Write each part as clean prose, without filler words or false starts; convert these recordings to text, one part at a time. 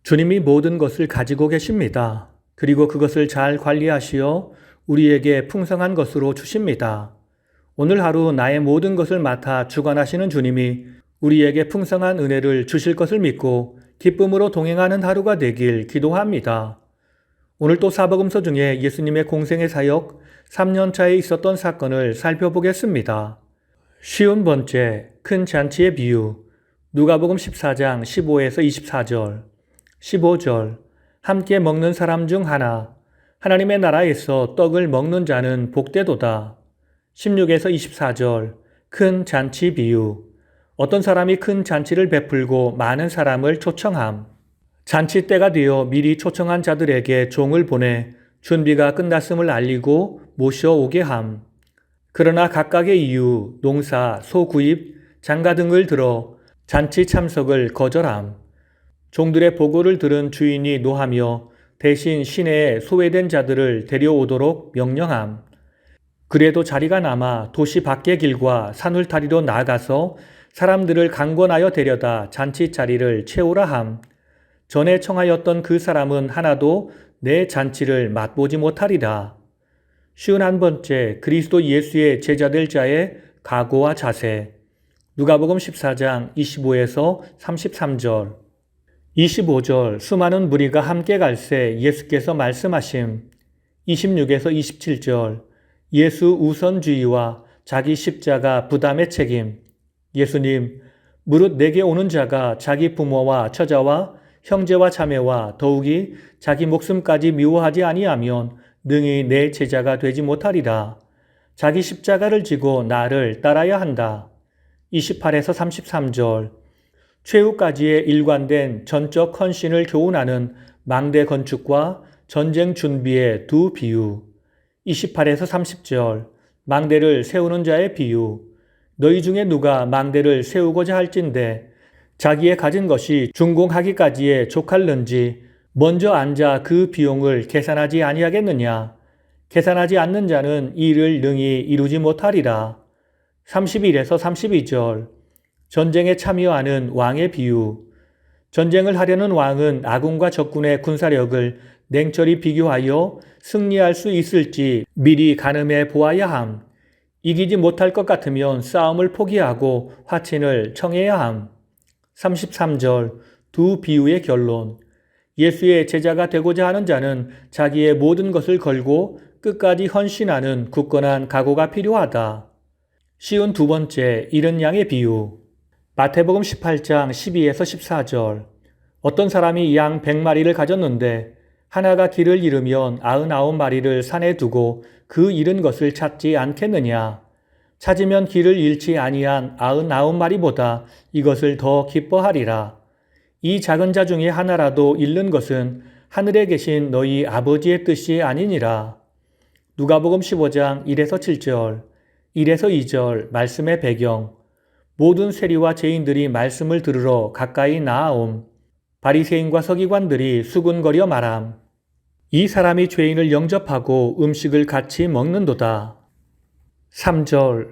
주님이 모든 것을 가지고 계십니다. 그리고 그것을 잘 관리하시어 우리에게 풍성한 것으로 주십니다. 오늘 하루 나의 모든 것을 맡아 주관하시는 주님이 우리에게 풍성한 은혜를 주실 것을 믿고 기쁨으로 동행하는 하루가 되길 기도합니다. 오늘 또 사복음서 중에 예수님의 공생의 사역 3년 차에 있었던 사건을 살펴보겠습니다. 쉬운 번째, 큰 잔치의 비유. 누가복음 14장 15에서 24절. 15절. 함께 먹는 사람 중 하나. 하나님의 나라에서 떡을 먹는 자는 복되도다. 16에서 24절. 큰 잔치 비유. 어떤 사람이 큰 잔치를 베풀고 많은 사람을 초청함. 잔치 때가 되어 미리 초청한 자들에게 종을 보내 준비가 끝났음을 알리고 모셔오게 함. 그러나 각각의 이유, 농사, 소 구입, 장가 등을 들어 잔치 참석을 거절함. 종들의 보고를 들은 주인이 노하며 대신 시내에 소외된 자들을 데려오도록 명령함. 그래도 자리가 남아 도시 밖의 길과 산울타리로 나아가서 사람들을 강권하여 데려다 잔치 자리를 채우라 함. 전에 청하였던 그 사람은 하나도 내 잔치를 맛보지 못하리라. 쉬운 한 번째, 그리스도 예수의 제자될 자의 각오와 자세. 누가복음 14장 25에서 33절. 25절. 수많은 무리가 함께 갈새 예수께서 말씀하심. 26에서 27절. 예수 우선주의와 자기 십자가 부담의 책임. 예수님, 무릇 내게 오는 자가 자기 부모와 처자와 형제와 자매와 더욱이 자기 목숨까지 미워하지 아니하면 능히 내 제자가 되지 못하리라. 자기 십자가를 지고 나를 따라야 한다. 28에서 33절. 최후까지의 일관된 전적 헌신을 교훈하는 망대 건축과 전쟁 준비의 두 비유. 28에서 30절. 망대를 세우는 자의 비유. 너희 중에 누가 망대를 세우고자 할진대 자기의 가진 것이 준공하기까지에 족할는지 먼저 앉아 그 비용을 계산하지 아니하겠느냐. 계산하지 않는 자는 이 일을 능히 이루지 못하리라. 31에서 32절. 전쟁에 참여하는 왕의 비유. 전쟁을 하려는 왕은 아군과 적군의 군사력을 냉철히 비교하여 승리할 수 있을지 미리 가늠해 보아야 함. 이기지 못할 것 같으면 싸움을 포기하고 화친을 청해야 함. 33절. 두 비유의 결론. 예수의 제자가 되고자 하는 자는 자기의 모든 것을 걸고 끝까지 헌신하는 굳건한 각오가 필요하다. 쉬운 두 번째, 잃은 양의 비유. 마태복음 18장 12에서 14절. 어떤 사람이 양 100마리를 가졌는데 하나가 길을 잃으면 99마리를 산에 두고 그 잃은 것을 찾지 않겠느냐. 찾으면 길을 잃지 아니한 99마리보다 이것을 더 기뻐하리라. 이 작은 자 중에 하나라도 잃는 것은 하늘에 계신 너희 아버지의 뜻이 아니니라. 누가복음 15장 1에서 7절, 1에서 2절 말씀의 배경. 모든 세리와 죄인들이 말씀을 들으러 가까이 나아옴. 바리새인과 서기관들이 수군거려 말함. 이 사람이 죄인을 영접하고 음식을 같이 먹는도다. 3절.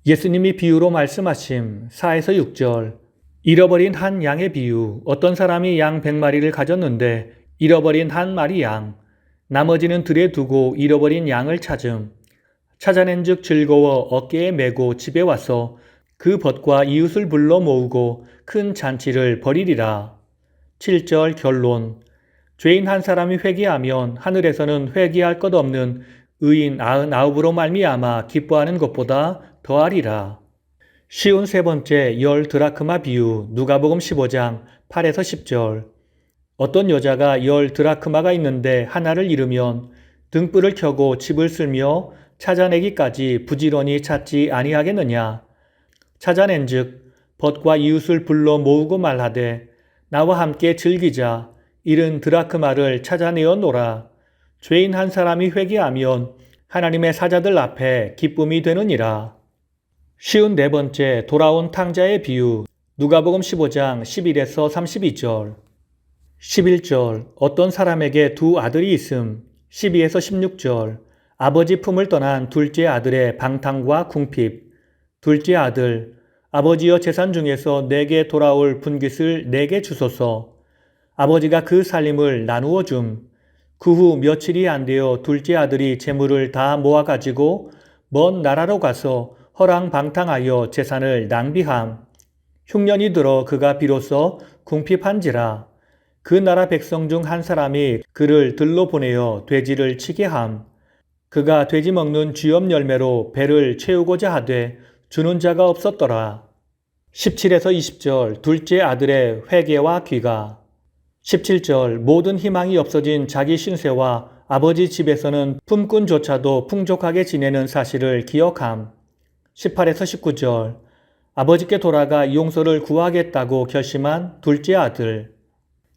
예수님이 비유로 말씀하심. 4에서 6절. 잃어버린 한 양의 비유. 어떤 사람이 양 100마리를 가졌는데 잃어버린 한 마리 양. 나머지는 들에 두고 잃어버린 양을 찾음. 찾아낸 즉 즐거워 어깨에 메고 집에 와서 그 벗과 이웃을 불러 모으고 큰 잔치를 벌이리라. 7절 결론. 죄인 한 사람이 회개하면 하늘에서는 회개할 것 없는 의인 99으로 말미암아 기뻐하는 것보다 더하리라. 쉬운 세 번째, 열 드라크마 비유. 누가복음 15장 8에서 10절. 어떤 여자가 열 드라크마가 있는데 하나를 잃으면 등불을 켜고 집을 쓸며 찾아내기까지 부지런히 찾지 아니하겠느냐. 찾아낸 즉 벗과 이웃을 불러 모으고 말하되 나와 함께 즐기자. 잃은 드라크마를 찾아내어 노라. 죄인 한 사람이 회개하면 하나님의 사자들 앞에 기쁨이 되느니라. 쉬운 네 번째, 돌아온 탕자의 비유. 누가복음 15장 11에서 32절. 11절. 어떤 사람에게 두 아들이 있음. 12에서 16절. 아버지 품을 떠난 둘째 아들의 방탕과 궁핍. 둘째 아들. 아버지여 재산 중에서 내게 돌아올 분깃을 내게 주소서. 아버지가 그 살림을 나누어 줌. 그 후 며칠이 안 되어 둘째 아들이 재물을 다 모아가지고 먼 나라로 가서 허랑방탕하여 재산을 낭비함. 흉년이 들어 그가 비로소 궁핍한지라. 그 나라 백성 중 한 사람이 그를 들로 보내어 돼지를 치게 함. 그가 돼지 먹는 쥐염 열매로 배를 채우고자 하되 주는 자가 없었더라. 17에서 20절 둘째 아들의 회개와 귀가. 17절 모든 희망이 없어진 자기 신세와 아버지 집에서는 품꾼조차도 풍족하게 지내는 사실을 기억함. 18에서 19절 아버지께 돌아가 용서를 구하겠다고 결심한 둘째 아들.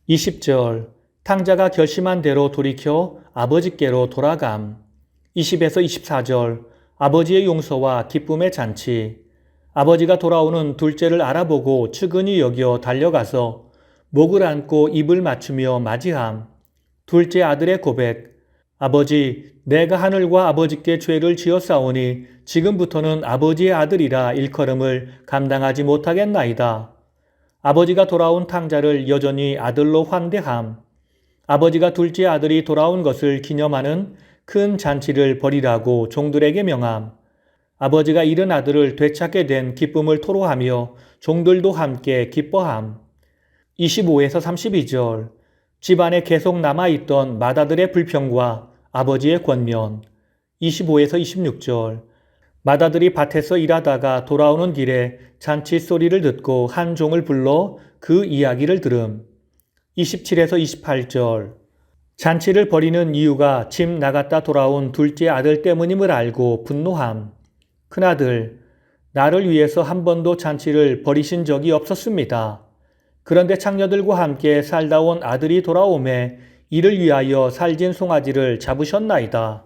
20절 탕자가 결심한 대로 돌이켜 아버지께로 돌아감. 20에서 24절 아버지의 용서와 기쁨의 잔치. 아버지가 돌아오는 둘째를 알아보고 측은히 여겨 달려가서 목을 안고 입을 맞추며 맞이함. 둘째 아들의 고백. 아버지, 내가 하늘과 아버지께 죄를 지었사오니 지금부터는 아버지의 아들이라 일컬음을 감당하지 못하겠나이다. 아버지가 돌아온 탕자를 여전히 아들로 환대함. 아버지가 둘째 아들이 돌아온 것을 기념하는 큰 잔치를 벌이라고 종들에게 명함. 아버지가 잃은 아들을 되찾게 된 기쁨을 토로하며 종들도 함께 기뻐함. 25에서 32절 집안에 계속 남아있던 맏아들의 불평과 아버지의 권면. 25에서 26절 맏아들이 밭에서 일하다가 돌아오는 길에 잔치 소리를 듣고 한 종을 불러 그 이야기를 들음. 27에서 28절 잔치를 벌이는 이유가 집 나갔다 돌아온 둘째 아들 때문임을 알고 분노함. 큰아들, 나를 위해서 한 번도 잔치를 벌이신 적이 없었습니다. 그런데 창녀들과 함께 살다 온 아들이 돌아오매 이를 위하여 살진 송아지를 잡으셨나이다.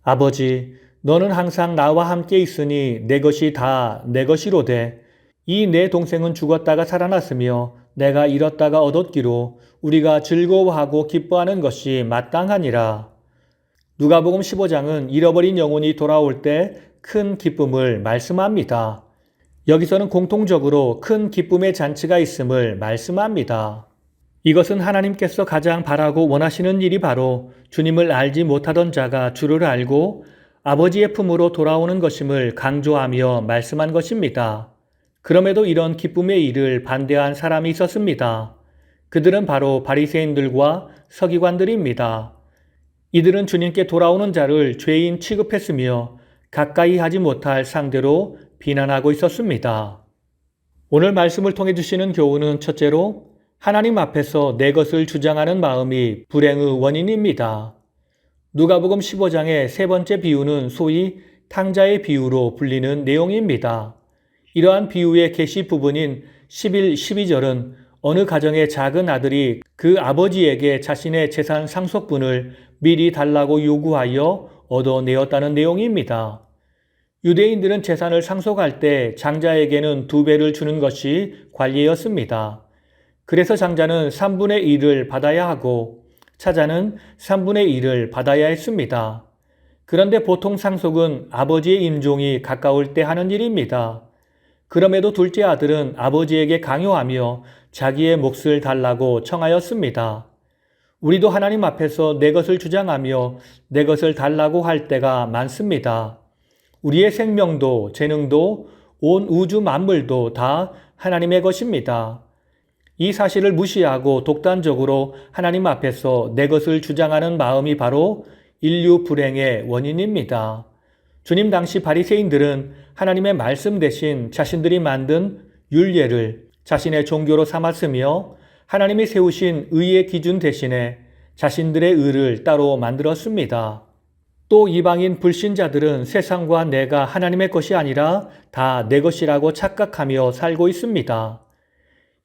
아버지, 너는 항상 나와 함께 있으니 내 것이 다 내 것이로되 이 내 동생은 죽었다가 살아났으며 내가 잃었다가 얻었기로 우리가 즐거워하고 기뻐하는 것이 마땅하니라. 누가복음 15장은 잃어버린 영혼이 돌아올 때 큰 기쁨을 말씀합니다. 여기서는 공통적으로 큰 기쁨의 잔치가 있음을 말씀합니다. 이것은 하나님께서 가장 바라고 원하시는 일이 바로 주님을 알지 못하던 자가 주를 알고 아버지의 품으로 돌아오는 것임을 강조하며 말씀한 것입니다. 그럼에도 이런 기쁨의 일을 반대한 사람이 있었습니다. 그들은 바로 바리새인들과 서기관들입니다. 이들은 주님께 돌아오는 자를 죄인 취급했으며 가까이 하지 못할 상대로 비난하고 있었습니다. 오늘 말씀을 통해 주시는 교훈은 첫째로 하나님 앞에서 내 것을 주장하는 마음이 불행의 원인입니다. 누가복음 15장의 세 번째 비유는 소위 탕자의 비유로 불리는 내용입니다. 이러한 비유의 계시 부분인 11, 12절은 어느 가정의 작은 아들이 그 아버지에게 자신의 재산 상속분을 미리 달라고 요구하여 얻어내었다는 내용입니다. 유대인들은 재산을 상속할 때 장자에게는 2배를 주는 것이 관례였습니다. 그래서 장자는 3분의 1을 받아야 하고 차자는 3분의 1을 받아야 했습니다. 그런데 보통 상속은 아버지의 임종이 가까울 때 하는 일입니다. 그럼에도 둘째 아들은 아버지에게 강요하며 자기의 몫을 달라고 청하였습니다. 우리도 하나님 앞에서 내 것을 주장하며 내 것을 달라고 할 때가 많습니다. 우리의 생명도 재능도 온 우주 만물도 다 하나님의 것입니다. 이 사실을 무시하고 독단적으로 하나님 앞에서 내 것을 주장하는 마음이 바로 인류 불행의 원인입니다. 주님 당시 바리새인들은 하나님의 말씀 대신 자신들이 만든 율례를 자신의 종교로 삼았으며 하나님이 세우신 의의 기준 대신에 자신들의 의를 따로 만들었습니다. 또 이방인 불신자들은 세상과 내가 하나님의 것이 아니라 다 내 것이라고 착각하며 살고 있습니다.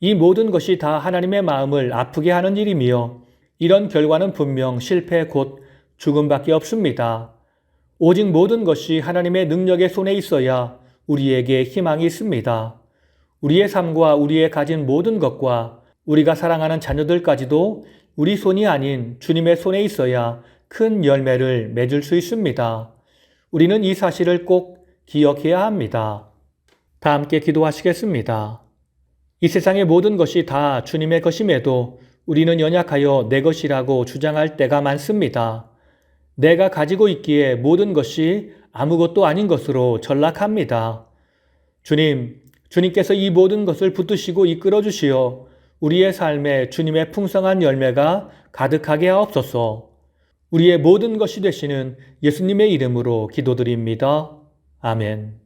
이 모든 것이 다 하나님의 마음을 아프게 하는 일이며 이런 결과는 분명 실패 곧 죽음밖에 없습니다. 오직 모든 것이 하나님의 능력의 손에 있어야 우리에게 희망이 있습니다. 우리의 삶과 우리의 가진 모든 것과 우리가 사랑하는 자녀들까지도 우리 손이 아닌 주님의 손에 있어야 큰 열매를 맺을 수 있습니다. 우리는 이 사실을 꼭 기억해야 합니다. 다 함께 기도하시겠습니다. 이 세상의 모든 것이 다 주님의 것임에도 우리는 연약하여 내 것이라고 주장할 때가 많습니다. 내가 가지고 있기에 모든 것이 아무것도 아닌 것으로 전락합니다. 주님께서 이 모든 것을 붙드시고 이끌어 주시어 우리의 삶에 주님의 풍성한 열매가 가득하게 하옵소서. 우리의 모든 것이 되시는 예수님의 이름으로 기도드립니다. 아멘.